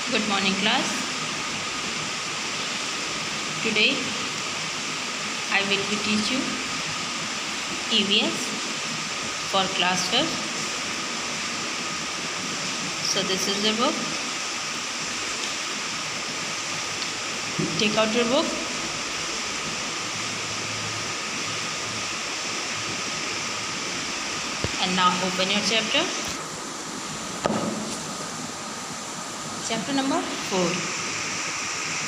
Good morning, class. Today I will be teach you EVS for class 12. So this is the book. Take out your book. And now open your chapter. Chapter number 4.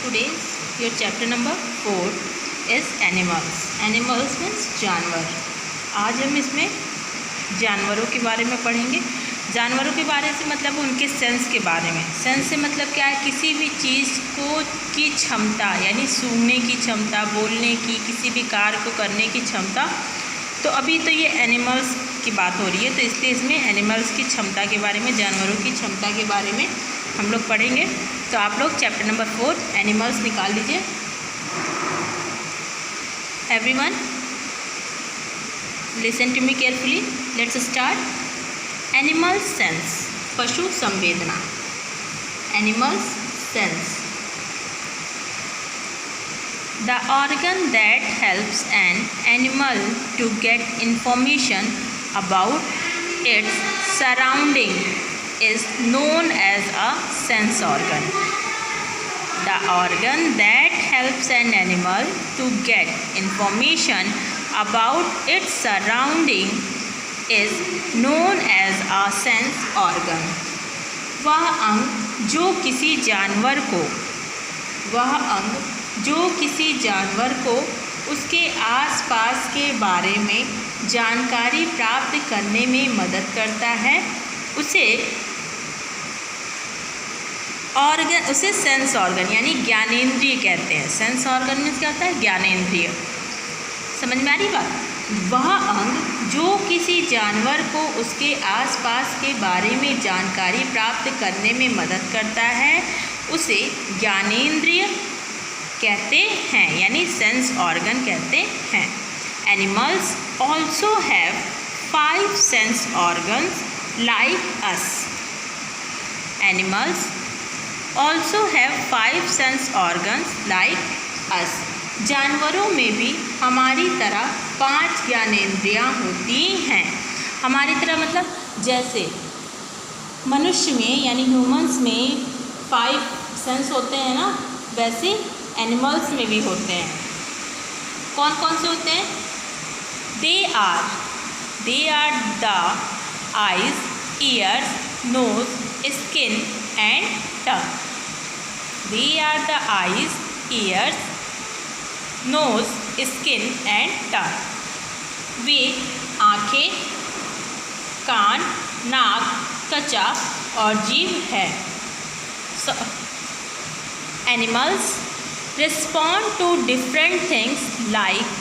Today's your chapter number 4 is animals. Animals means जानवर. आज हम इसमें जानवरों के बारे में पढ़ेंगे. जानवरों के बारे से मतलब उनके सेंस के बारे में. सेंस से मतलब क्या है? किसी भी चीज़ को की क्षमता, यानी सूंघने की क्षमता, बोलने की, किसी भी कार्य को करने की क्षमता. तो अभी तो ये एनिमल्स की बात हो रही है, तो इसलिए इसमें एनिमल्स की क्षमता के बारे में, जानवरों की क्षमता के बारे में हम लोग पढ़ेंगे. तो आप लोग चैप्टर नंबर 4 एनिमल्स निकाल लीजिए. Everyone listen to me carefully. Let's start. Animal sense, पशु संवेदना. Animals sense, the organ that helps an animal to get information about its surrounding is known as a sense organ. The organ that helps an animal to get information about its surrounding is known as a sense organ. वह अंग जो किसी जानवर को उसके आसपास के बारे में जानकारी प्राप्त करने में मदद करता है, उसे सेंस ऑर्गन यानी ज्ञानेंद्रिय कहते हैं. सेंस ऑर्गन में क्या होता है? ज्ञानेंद्रिय. समझ में आ रही बात? वह अंग जो किसी जानवर को उसके आसपास के बारे में जानकारी प्राप्त करने में मदद करता है, उसे ज्ञानेंद्रिय कहते हैं, यानी सेंस ऑर्गन कहते हैं. Animals also have 5 sense organs like us. Animals also have 5 sense organs like us. जानवरों में भी हमारी तरह 5 ज्ञानेंद्रियाँ होती हैं. हमारी तरह मतलब जैसे मनुष्य में यानी ह्यूमंस में 5 सेंस होते हैं ना, वैसे एनिमल्स में भी होते हैं. कौन कौन से होते हैं? They are the eyes, ears, nose, skin and tongue. They are the eyes, ears, nose, skin and tongue. वे आँखें, कान, नाक, त्वचा और जीभ है. Animals respond to different things like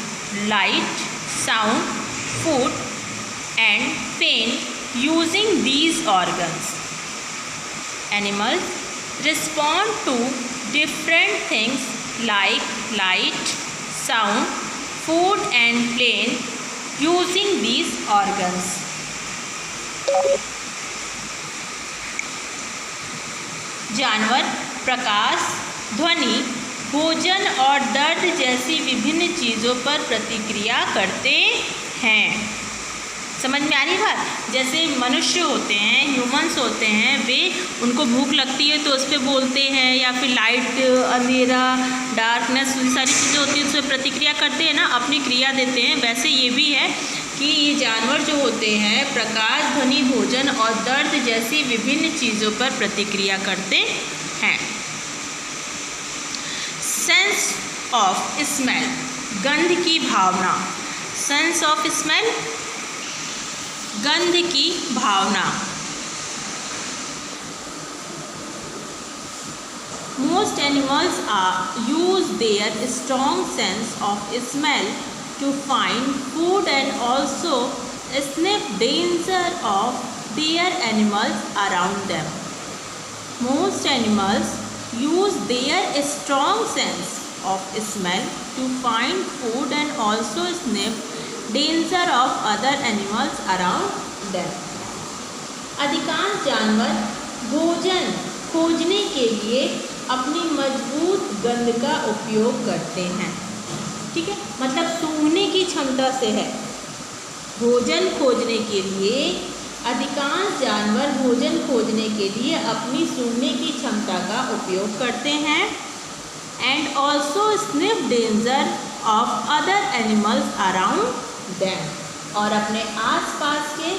light, sound, food and pain using these organs. Animals respond to different things like light, sound, food and pain using these organs. जानवर प्रकाश, ध्वनि, भोजन और दर्द जैसी विभिन्न चीज़ों पर प्रतिक्रिया करते हैं. समझ में आ रही बात? जैसे मनुष्य होते हैं, ह्यूमंस होते हैं, वे उनको भूख लगती है तो उस पर बोलते हैं, या फिर लाइट, अंधेरा, डार्कनेस, सारी चीज़ें होती हैं, उस पर प्रतिक्रिया करते हैं ना, अपनी क्रिया देते हैं. वैसे ये भी है कि ये जानवर जो होते हैं प्रकाश, ध्वनि, भोजन और दर्द जैसी विभिन्न चीज़ों पर प्रतिक्रिया करते हैं. सेंस ऑफ स्मेल, गंध की भावना. सेंस ऑफ स्मेल, गंध की भावना. Most animals use their strong sense of smell to find food and also sniff danger of their animals around them. Most animals use their strong sense of smell to find food and also sniff danger of other animals around them. अधिकांश जानवर भोजन खोजने के लिए अपनी मजबूत गंध का उपयोग करते हैं। ठीक है, मतलब सूंघने की क्षमता से है। भोजन खोजने के लिए अधिकांश जानवर भोजन खोजने के लिए अपनी सूंघने की क्षमता का उपयोग करते हैं। And also sniff danger of other animals around them, और अपने आसपास के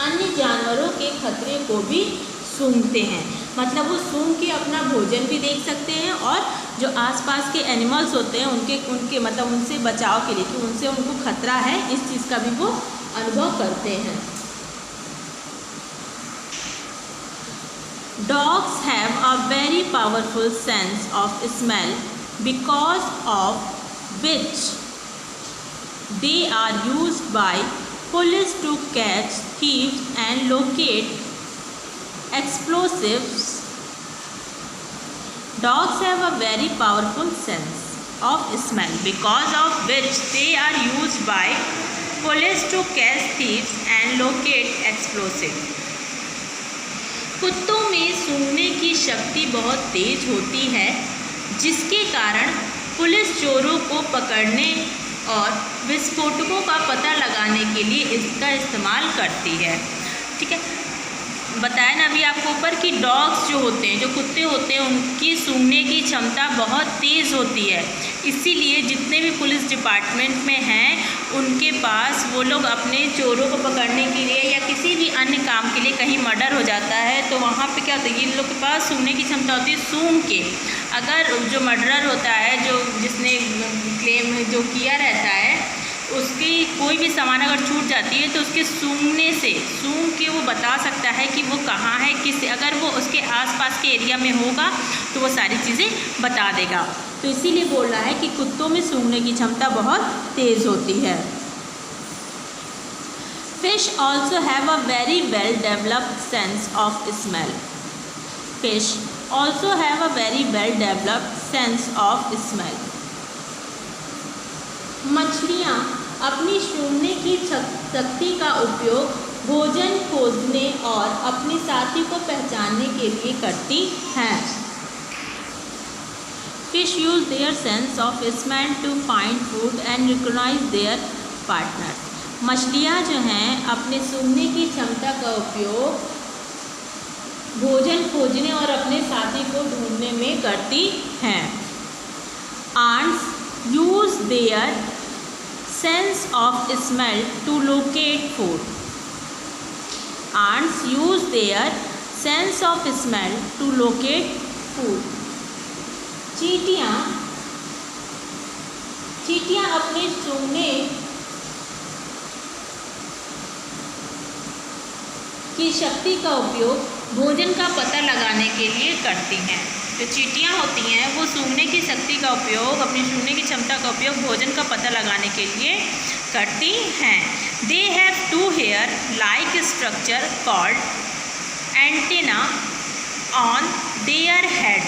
अन्य जानवरों के खतरे को भी सूंघते हैं। मतलब वो सूंघ के अपना भोजन भी देख सकते हैं और जो आसपास के एनिमल्स होते हैं उनके मतलब उनसे बचाव के लिए, कि उनसे उनको खतरा है, इस चीज़ का भी वो अनुभव करते हैं। Dogs have a very powerful sense of smell because of which they are used by police to catch thieves and locate explosives. Dogs have a very powerful sense of smell because of which they are used by police to catch thieves and locate explosives. कुत्तों में सूंघने की शक्ति बहुत तेज होती है, जिसके कारण पुलिस चोरों को पकड़ने और विस्फोटकों का पता लगाने के लिए इसका इस्तेमाल करती है। ठीक है, बताया ना अभी आपको ऊपर कि डॉग्स जो होते हैं, जो कुत्ते होते हैं, उनकी सूंघने की क्षमता बहुत तेज़ होती है। इसीलिए जितने भी पुलिस डिपार्टमेंट में हैं, उनके पास वो लोग अपने चोरों को पकड़ने के लिए या किसी भी अन्य काम के लिए, कहीं मर्डर हो जाता है तो वहाँ पे क्या होता है, इन लोग के पास सूंघने की क्षमता होती है। सूंघ के अगर जो मर्डरर होता है, जो जिसने क्लेम जो किया रहता है, उसकी कोई भी सामान अगर छूट जाती है तो उसके सूंघने से, सूंघ के वो बता सकता है कि वो कहाँ है, किस, अगर वो उसके आसपास के एरिया में होगा तो वो सारी चीज़ें बता देगा। तो इसीलिए बोल रहा है कि कुत्तों में सूंघने की क्षमता बहुत तेज़ होती है। Fish also have a very well developed sense of smell. Fish also have a very well developed sense of smell. मछलियाँ अपनी सूंघने की शक्ति का उपयोग भोजन खोजने और अपने साथी को पहचानने के लिए करती हैं। Fish use their sense of smell to find food and recognize their partners. मछलियाँ जो हैं अपने सूंघने की क्षमता का उपयोग भोजन खोजने और अपने साथी को ढूंढने में करती हैं। Ants use their sense of smell to locate food. Ants use their sense of smell to locate food. चींटियाँ अपने सूंघने की शक्ति का उपयोग भोजन का पता लगाने के लिए करती हैं। जो चींटियाँ होती हैं वो सूंघने की शक्ति का उपयोग, अपनी सूंघने की क्षमता का उपयोग भोजन का पता लगाने के लिए करती हैं। They have two hair like structure called antenna on their head.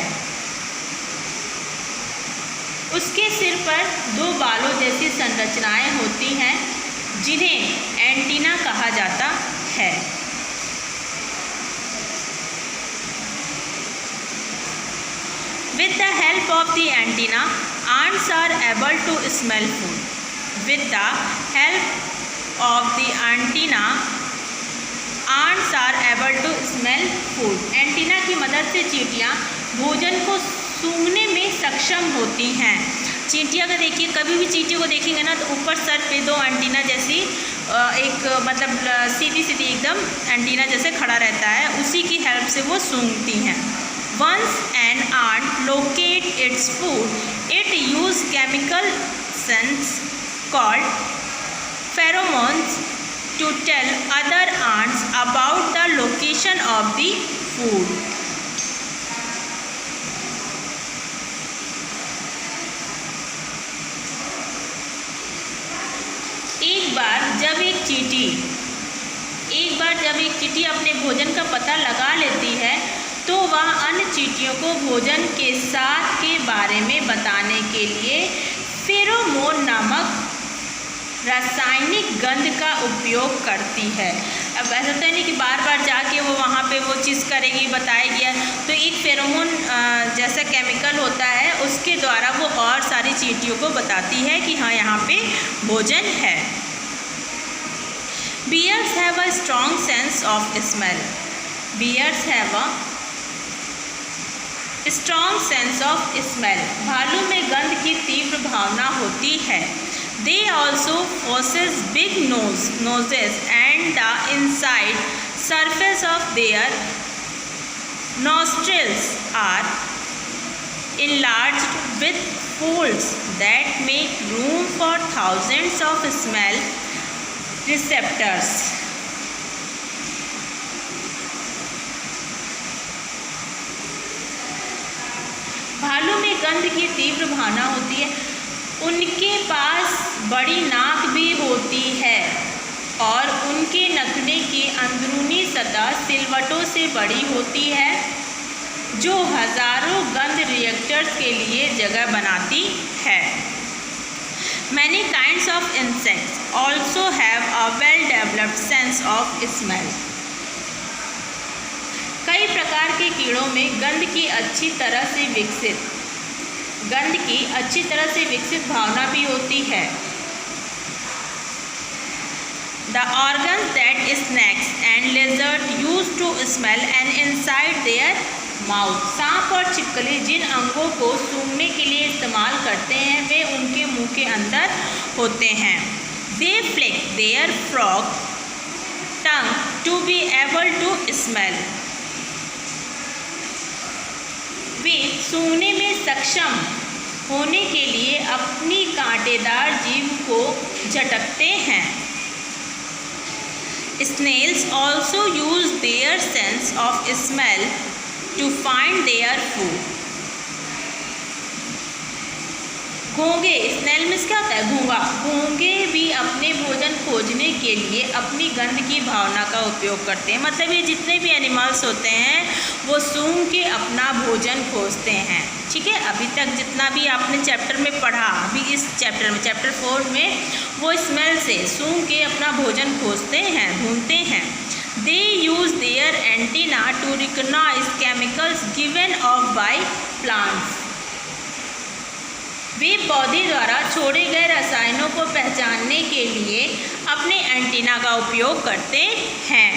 उसके सिर पर दो बालों जैसी संरचनाएं होती हैं, जिन्हें एंटीना कहा जाता है। With the help of the antenna, ants are able to smell food. With the help of the antenna, ants are able to smell food. Antenna की मदद से चींटियाँ भोजन को सूंघने में सक्षम होती हैं। चींटियाँ का देखिए, कभी भी चींटियों को देखेंगे ना तो ऊपर सर पे दो एंटीना जैसी एक मतलब सीधी सीधी एकदम एंटीना जैसे खड़ा रहता है, उसी की हेल्प से वो सूंघती हैं। Once an ant locates its food, it uses chemical sense called pheromones to tell other ants about the location of the food. एक बार जब एक चींटी अपने भोजन का पता लगा लेती है तो वह अन्य चींटियों को भोजन के साथ के बारे में बताने के लिए फेरोमोन नामक रासायनिक गंध का उपयोग करती है। अब ऐसा तो नहीं कि बार बार जाके वो वहाँ पे वो चीज़ करेगी, बताएगी, तो एक फेरोमोन जैसा केमिकल होता है, उसके द्वारा वो और सारी चींटियों को बताती है कि हाँ यहाँ पे भोजन है। Bears have a strong sense of smell. Bears have a strong sense of smell. भालू में गंध की तीव्र भावना होती है। They also possess big noses and the inside surface of their nostrils are enlarged with folds that make room for thousands of smell receptors. भालू में गंध की तीव्र भावना होती है। उनके पास बड़ी नाक भी होती है और उनके नखरे की अंदरूनी सतह सिलवटों से बड़ी होती है, जो हजारों गंध रिएक्टर्स के लिए जगह बनाती है। Many kinds of insects also have a well-developed sense of smell. कई प्रकार के कीड़ों में गंध की अच्छी तरह से विकसित भावना भी होती है। The organs that snakes and lizards use to smell and inside their mouth. सांप और छिपकली जिन अंगों को सूंघने के लिए इस्तेमाल करते हैं, वे उनके मुंह के अंदर होते हैं। They flick their frog tongue to be able to smell. वे सूंघने में सक्षम होने के लिए अपनी कांटेदार जीभ को झटकते हैं। Snails also use their sense of smell to find their food. घोंगे, स्नेल मीन्स क्या होता है? घोंगा। घोंगे भी अपने भोजन खोजने के लिए अपनी गंध की भावना का उपयोग करते हैं। मतलब ये जितने भी एनिमल्स होते हैं वो सूंघ के अपना भोजन खोजते हैं। ठीक है, अभी तक जितना भी आपने चैप्टर में पढ़ा, अभी इस चैप्टर में, चैप्टर 4 में, वो स्मेल से सूंघ के अपना भोजन खोजते हैं, ढूंढते हैं। They use their antenna to recognise chemicals given off by plants. वे पौधे द्वारा छोड़े गए रसायनों को पहचानने के लिए अपने एंटीना का उपयोग करते हैं।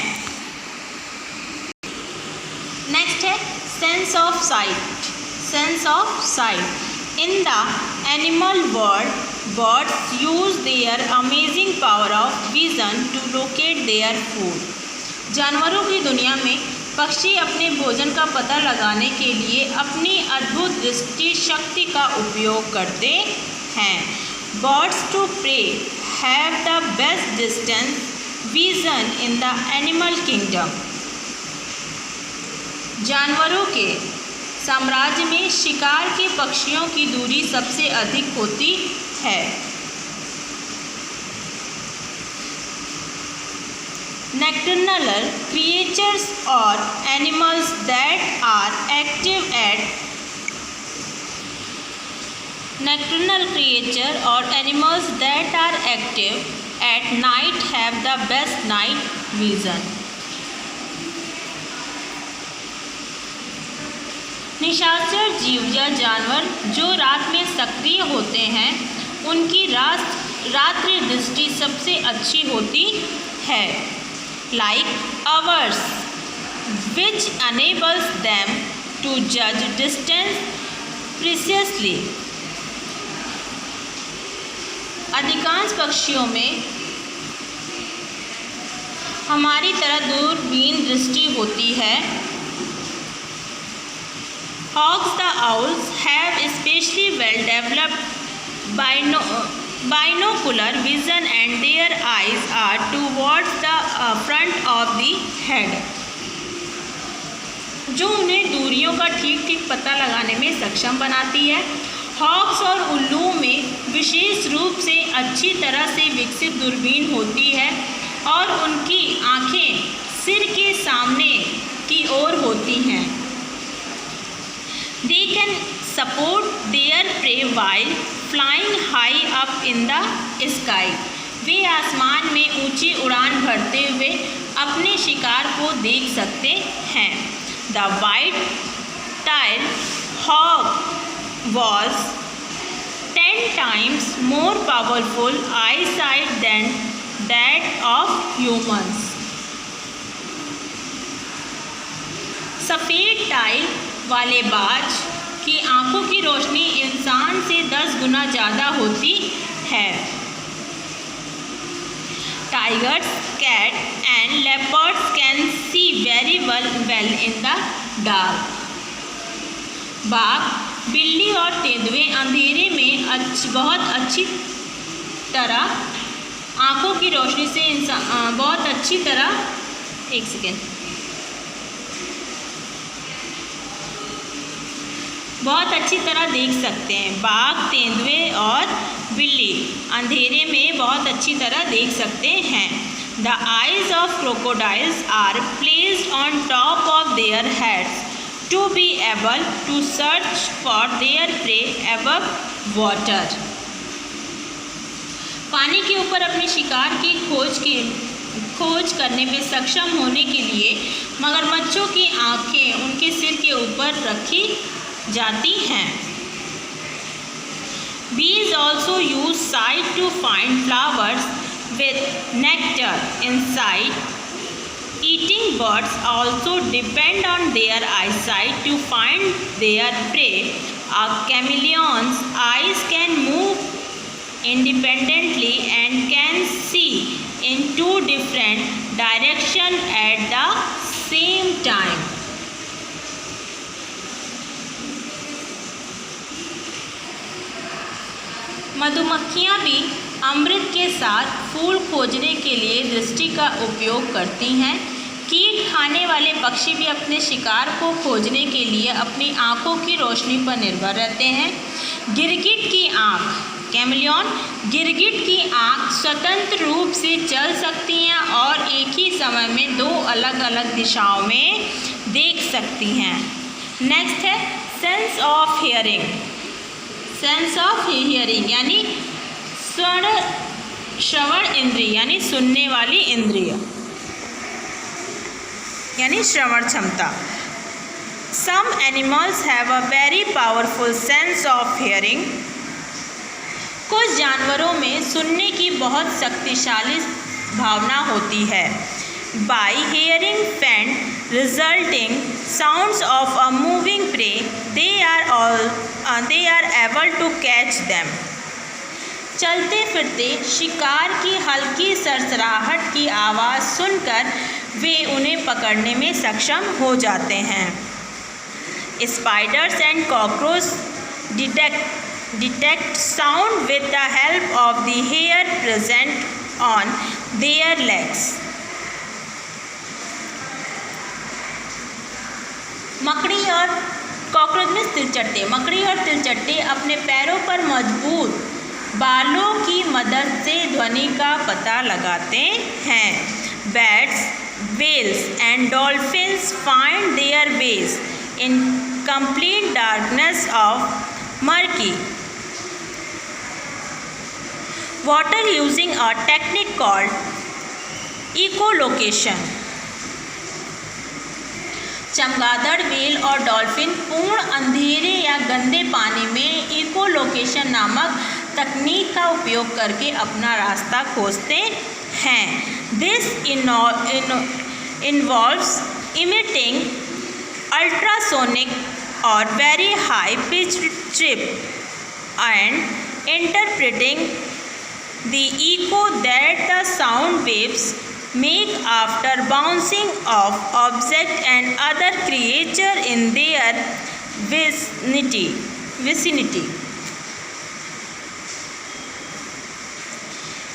नेक्स्ट है sense of sight. Sense of sight. In the animal world, birds use their amazing power of vision to locate their food. जानवरों की दुनिया में पक्षी अपने भोजन का पता लगाने के लिए अपनी अद्भुत दृष्टि शक्ति का उपयोग करते हैं। Birds to prey have the best distance vision in the animal kingdom. जानवरों के साम्राज्य में शिकार के पक्षियों की दूरी सबसे अधिक होती है। Nocturnal creatures or animals that are active at nocturnal creature or animals that are active at night have the best night vision. निशाचर जीव या जानवर जो रात में सक्रिय होते हैं, उनकी रात्रि दृष्टि सबसे अच्छी होती है। Like ours, which enables them to judge distance precisely. अधिकांश पक्षियों में हमारी तरह दूरबीन दृष्टि होती है। Hawks the owls have especially well developed binocular vision and their eyes are towards the front of the head, जो उन्हें दूरियों का ठीक ठीक पता लगाने में सक्षम बनाती है। हॉक्स और उल्लुओं में विशेष रूप से अच्छी तरह से विकसित दूरबीन होती है और उनकी आँखें सिर के सामने की ओर होती हैं। They can support their prey while flying high up in the sky. वे आसमान में ऊंची उड़ान भरते हुए अपने शिकार को देख सकते हैं। The white tail hawk was 10 times more powerful eyesight than that of humans. सफ़ेद टाइल वाले बाज की आंखों की रोशनी इंसान से 10 गुना ज़्यादा होती है। Tigers, cat and leopards can see very well in the dark. बाघ, बिल्ली और तेंदुए अंधेरे में बहुत अच्छी तरह आंखों की रोशनी से बहुत अच्छी तरह देख सकते हैं। बाघ, तेंदुए और बिल्ली अंधेरे में बहुत अच्छी तरह देख सकते हैं। The eyes of crocodiles are placed on top of their heads to be able to search for their prey above water. पानी के ऊपर अपने शिकार की खोज करने में सक्षम होने के लिए मगरमच्छों की आँखें उनके सिर के ऊपर रखी जाती हैं। Bees also use sight to find flowers with nectar inside. Eating birds also depend on their eyesight to find their prey. A chameleon's eyes can move independently and can see in 2 different directions at the same time. मधुमक्खियाँ भी अमृत के साथ फूल खोजने के लिए दृष्टि का उपयोग करती हैं। कीट खाने वाले पक्षी भी अपने शिकार को खोजने के लिए अपनी आँखों की रोशनी पर निर्भर रहते हैं। गिरगिट की आँख, कैमलियन गिरगिट की आँख स्वतंत्र रूप से चल सकती हैं और एक ही समय में 2 अलग अलग दिशाओं में देख सकती हैं। नेक्स्ट है sense of hearing. Sense of hearing यानी श्रवण इंद्रिय यानी सुनने वाली इंद्रिय यानी श्रवण क्षमता। Some animals have a very powerful sense of hearing. कुछ जानवरों में सुनने की बहुत शक्तिशाली भावना होती है। By hearing faint rustling sounds of a moving prey they are able to catch them. चलते फिरते शिकार की हल्की सरसराहट की आवाज़ सुनकर वे उन्हें पकड़ने में सक्षम हो जाते हैं। Spiders and cockroach detect sound with the help of the hair present on their legs. मकड़ी और कॉकरोच में तिलचट्टे। मकड़ी और तिलचट्टे अपने पैरों पर मजबूत बालों की मदद से ध्वनि का पता लगाते हैं। Bats, whales and dolphins find their ways in complete darkness of murky water using a technique called echolocation. चमगादड़, व्हेल और डॉल्फिन पूर्ण अंधेरे या गंदे पानी में इकोलोकेशन नामक तकनीक का उपयोग करके अपना रास्ता खोजते हैं। This involves emitting ultrasonic or very high pitched chirp and interpreting the echo that the sound waves make after bouncing off objects and other creatures in their vicinity.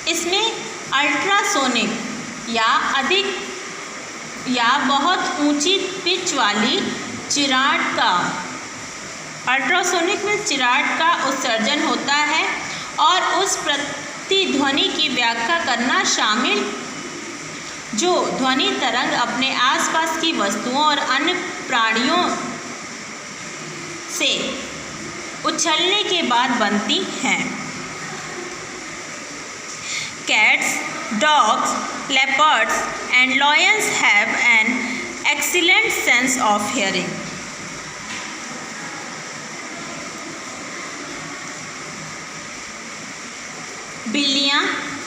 इसमें अल्ट्रासोनिक या बहुत ऊंची पिच वाली चिराट का अल्ट्रासोनिक में चिराट का उत्सर्जन होता है और उस प्रतिध्वनि की व्याख्या करना शामिल जो ध्वनि तरंग अपने आसपास की वस्तुओं और अन्य प्राणियों से उछलने के बाद बनती हैं। Cats dogs, leopards, and lions have an excellent sense of hearing.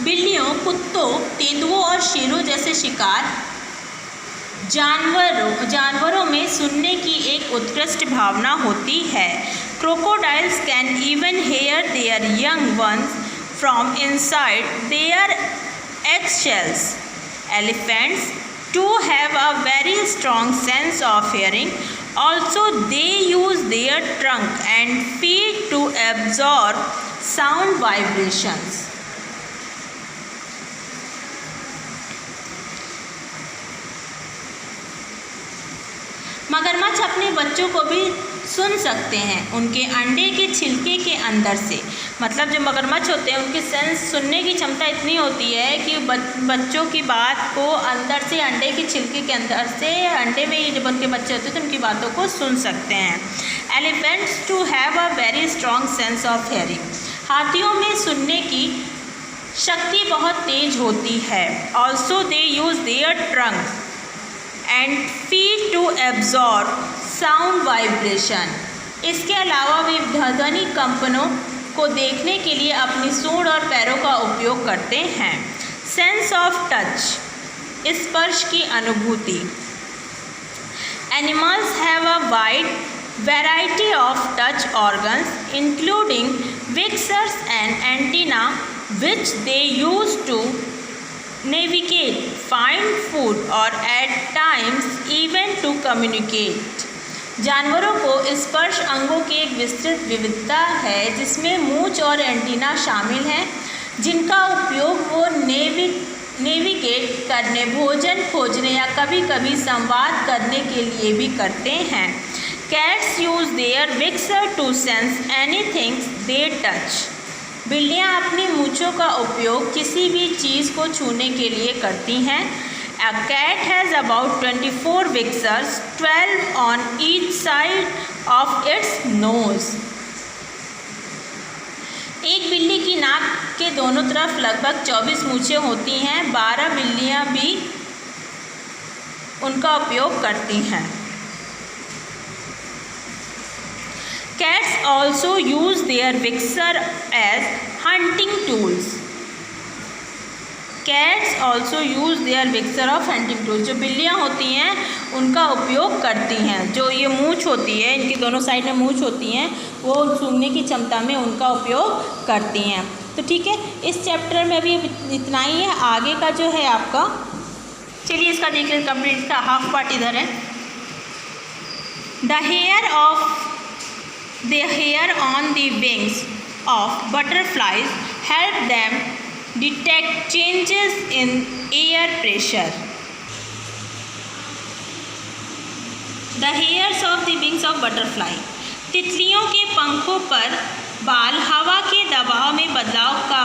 बिल्लियों, कुत्तों, तेंदुओं और शेरों जैसे शिकार जानवरों में सुनने की एक उत्कृष्ट भावना होती है। Crocodiles can even hear their young ones from inside their eggshells. Elephants too have a very strong sense of hearing. Also, they use their trunk and feet to absorb sound vibrations. मगरमच्छ अपने बच्चों को भी सुन सकते हैं उनके अंडे के छिलके के अंदर से। मतलब जो मगरमच्छ होते हैं उनकी सेंस सुनने की क्षमता इतनी होती है कि बच्चों की बात को अंदर से, अंडे के छिलके के अंदर से, अंडे में जब उनके बच्चे होते हैं तो उनकी बातों को सुन सकते हैं। Elephants too have a very strong sense of hearing. हाथियों में सुनने की शक्ति बहुत तेज होती है। Also they use their trunk and feet to absorb sound vibration. इसके अलावा वे ध्वनि कंपनों को देखने के लिए अपनी सूंड और पैरों का उपयोग करते हैं। सेंस ऑफ टच, स्पर्श की अनुभूति। Animals have a wide variety of touch organs including whiskers and antenna which they use to navigate, find food or at times even to communicate. जानवरों को स्पर्श अंगों की एक विस्तृत विविधता है जिसमें मूंछ और एंटीना शामिल हैं, जिनका उपयोग वो नेविगेट करने, भोजन खोजने या कभी कभी संवाद करने के लिए भी करते हैं। कैट्स यूज देयर विक्सर to sense anything they touch. बिल्लियाँ अपनी मूंछों का उपयोग किसी भी चीज़ को छूने के लिए करती हैं। A cat has about 24 whiskers, 12 on each side of its nose. एक बिल्ली की नाक के दोनों तरफ लगभग 24 मूंछें होती हैं। 12 बिल्लियाँ भी उनका उपयोग करती हैं। Cats also use their whisker as hunting tools. Cats also use their whisker of hunting tools. जो बिल्लियाँ होती हैं उनका उपयोग करती हैं। जो ये मूंछ होती है, इनकी दोनों साइड में मूंछ होती हैं, वो सूंघने की क्षमता में उनका उपयोग करती हैं। तो ठीक है, इस चैप्टर में अभी इतना ही है। आगे का जो है आपका, चलिए इसका देख लें कंप्लीट। इसका हाफ पार्ट इधर है। The hair on the wings of butterflies help them detect changes in air pressure. The hairs of the wings of butterfly. तितलियों के पंखों पर बाल हवा के दबाव में बदलाव का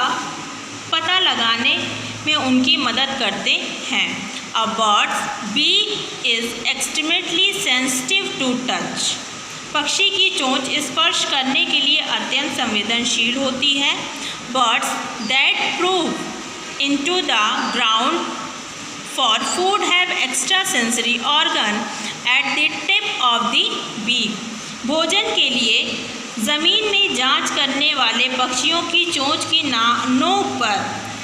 पता लगाने में उनकी मदद करते हैं। A bird's beak is extremely sensitive to touch. पक्षी की चोंच स्पर्श करने के लिए अत्यंत संवेदनशील होती है। Birds that prove into the ground for food have extrasensory organ at the tip of the beak. भोजन के लिए ज़मीन में जांच करने वाले पक्षियों की चोंच की नोक पर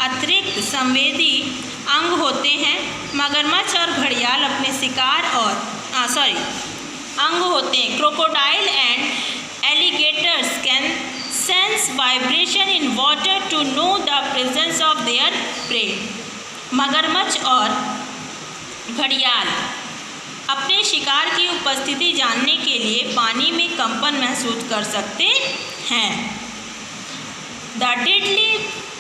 अतिरिक्त संवेदी अंग होते हैं। मगरमच्छ और घड़ियाल अपने शिकार अंग होते हैं। Crocodile and alligators can sense vibration in water to know the presence of their prey. मगरमच्छ और घड़ियाल अपने शिकार की उपस्थिति जानने के लिए पानी में कंपन महसूस कर सकते हैं। The deadly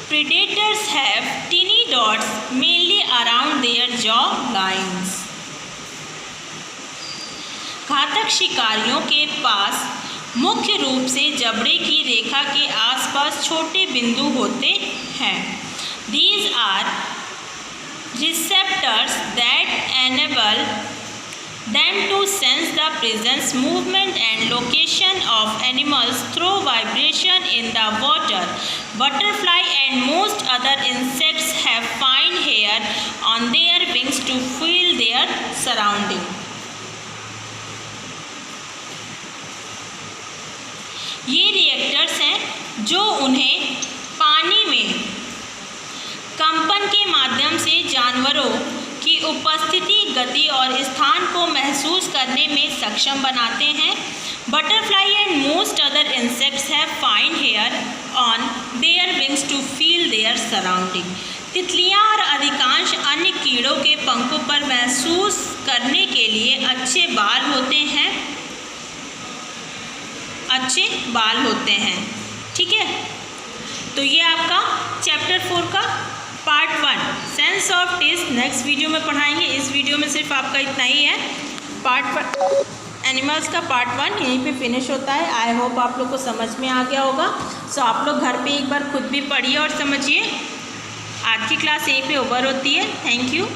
predators have tiny dots mainly around their jaw lines. घातक शिकारियों के पास मुख्य रूप से जबड़े की रेखा के आसपास छोटे बिंदु होते हैं। These are receptors that enable them to sense the presents movement and location of animals through vibration in the water. Butterfly and most other insects have fine hair on their wings to feel their surrounding. ये reactors हैं जो उन्हें पानी में कंपन के माध्यम से जानवरों की उपस्थिति, गति और स्थान को महसूस करने में सक्षम बनाते हैं. Butterfly and most other insects have fine hair on their wings to feel their surrounding. तितलियां और अधिकांश अन्य कीड़ों के पंखों पर महसूस करने के लिए अच्छे बाल होते हैं. ठीक है, तो ये आपका चैप्टर 4 का part 1 sense of taste next video में पढ़ाएंगे. इस वीडियो में सिर्फ आपका इतना ही है. पार्ट एनिमल्स का पार्ट 1 यहीं पे फिनिश होता है. आई होप आप लोग को समझ में आ गया होगा. सो आप लोग घर पे एक बार खुद भी पढ़िए और समझिए. आज की क्लास यहीं पे ओवर होती है. Thank you.